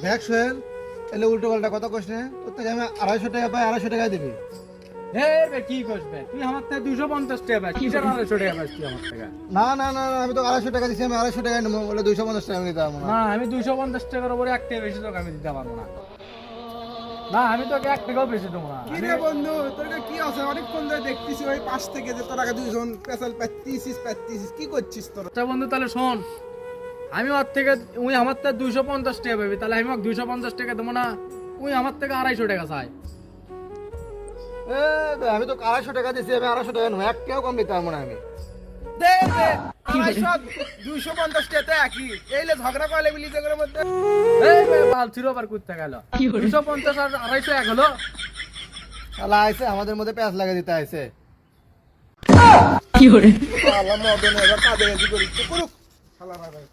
দেখ সোহেল, এলে উল্টো পাল্টা কথা কইস না। তোর থেকে আমি 250 টাকা পাই, 250 টাকা দিবি। কি করবে তুই আমার থেকে 250 টাকা পাস, কিসের 250 টাকা পাস তুই আমার থেকে? না না না না, আমি তো 250 টাকা দিছি, আমি 250 টাকা নেবো বলে 250 টাকা আমি দিতে পারবো না। না, আমি 250 টাকার উপরে এক টাকা বেশি তোকে আমি দিতে পারবো না। না, আমি তোকে 1 টাকাও বেশি দেবো না। কি রে বন্ধু, তোর কি আছে? অনেকক্ষণ ধরে দেখতেছি ওই পাশ থেকে যে তোর আগে দুইজন পেশাল পাচ্ছিস কি করছিস তোর? আচ্ছা বন্ধু, তাহলে শোন, আমি ওর থেকে আমার থেকে 250 টাকা পাবি, তাহলে আমি ওকে 250 টাকা দেবো না, আমার থেকে 250 টাকা চাই। আমি তো 250 টাকা দিছি, আমি 250 টাকা নেবো, 1 টাকাও কম দিতে পারবো না আমি। দে দে, আমার সব 250 টাকা একই। এইলে ঝগড়া করলে মিলি ঝগড়ার মধ্যে। বাল ছিল আবার করতে গেল 250 আর 250 এক হলো। শালা আইছে আমাদের মধ্যে প্যাঁচ লাগা দিতে আইছে। শালা মদন এবার কাঁদে করিস করুক শালা ভাই।